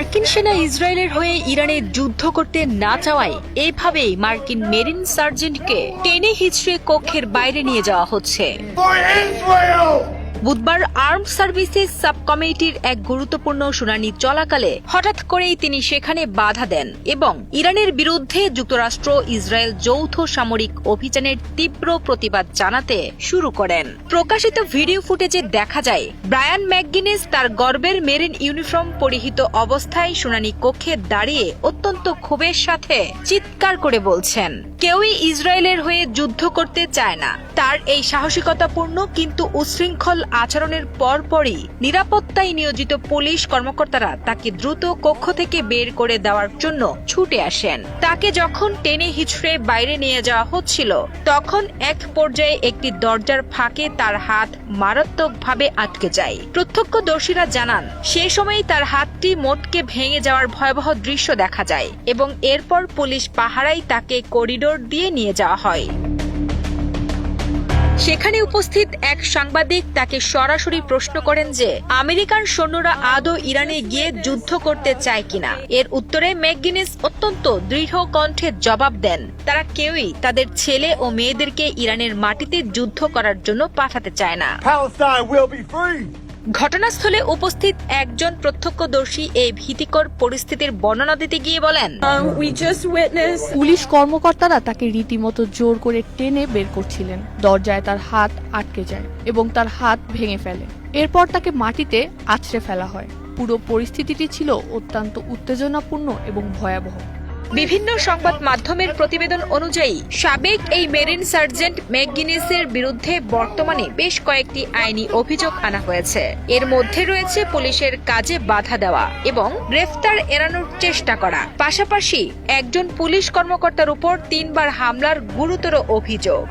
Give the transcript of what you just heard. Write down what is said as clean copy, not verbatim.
মার্কিন সেনা ইসরায়েলের হয়ে ইরানে যুদ্ধ করতে না চাওয়ায় এভাবেই মার্কিন মেরিন সার্জেন্টকে টেনে হিচড়ে কক্ষের বাইরে নিয়ে যাওয়া হচ্ছে। বুধবার আর্মড সার্ভিসেস সাব কমিটির এক গুরুত্বপূর্ণ শুনানি চলাকালে হঠাৎ করেই তিনি সেখানে বাধা দেন এবং ইরানের বিরুদ্ধে যুক্তরাষ্ট্র ইসরায়েল যৌথ সামরিক অভিযানের তীব্র প্রতিবাদ জানাতে শুরু করেন। প্রকাশিত ভিডিও ফুটেজে দেখা যায় ব্রায়ান ম্যাকগিনেস তার গর্বের মেরিন ইউনিফর্ম পরিহিত অবস্থায় শুনানি কক্ষে দাঁড়িয়ে অত্যন্ত ক্ষোভের সাথে চিৎকার করে বলছেন, কেউই ইসরায়েলের হয়ে যুদ্ধ করতে চায় না। তার এই সাহসিকতাপূর্ণ কিন্তু উচ্ছৃঙ্খল আচরণের পরপরই নিরাপত্তায় নিয়োজিত পুলিশ কর্মকর্তারা তাকে দ্রুত কক্ষ থেকে বের করে দেওয়ার জন্য ছুটে আসেন। তাকে যখন টেনে হিচড়ে বাইরে নিয়ে যাওয়া হচ্ছিল তখন এক পর্যায়ে একটি দরজার ফাঁকে তার হাত মারাত্মকভাবে আটকে যায়। প্রত্যক্ষদর্শীরা জানান সে সময় তার হাতটি মোটকে ভেঙে যাওয়ার ভয়াবহ দৃশ্য দেখা যায় এবং এরপর পুলিশ পাহারায় তাকে করিডোর দিয়ে নিয়ে যাওয়া হয়। সেখানে উপস্থিত এক সাংবাদিক তাকে সরাসরি প্রশ্ন করেন যে আমেরিকান সৈন্যরা আদৌ ইরানে গিয়ে যুদ্ধ করতে চায় কিনা। এর উত্তরে ম্যাকগিনেস অত্যন্ত দৃঢ় কণ্ঠে জবাব দেন, তারা কেউই তাদের ছেলে ও মেয়েদেরকে ইরানের মাটিতে যুদ্ধ করার জন্য পাঠাতে চায় না। ঘটনাস্থলে উপস্থিত একজন প্রত্যক্ষদর্শী এই ভীতিকর পরিস্থিতির বর্ণনা দিতে গিয়ে বলেন, পুলিশ কর্মকর্তারা তাকে রীতিমতো জোর করে টেনে বের করছিলেন। দরজায় তার হাত আটকে যায় এবং তার হাত ভেঙে ফেলে। এরপর তাকে মাটিতে আছড়ে ফেলা হয়। পুরো পরিস্থিতিটি ছিল অত্যন্ত উত্তেজনাপূর্ণ এবং ভয়াবহ। বিভিন্ন সংবাদ মাধ্যমের প্রতিবেদন অনুযায়ী সাবেক এই মেরিন সার্জেন্ট ম্যাকগিনেসের বিরুদ্ধে বর্তমানে বেশ কয়েকটি আইনি অভিযোগ আনা হয়েছে। এর মধ্যে রয়েছে পুলিশের কাজে বাধা দেওয়া এবং গ্রেফতার এড়ানোর চেষ্টা করা, পাশাপাশি একজন পুলিশ কর্মকর্তার উপর 3 বার হামলার গুরুতর অভিযোগ।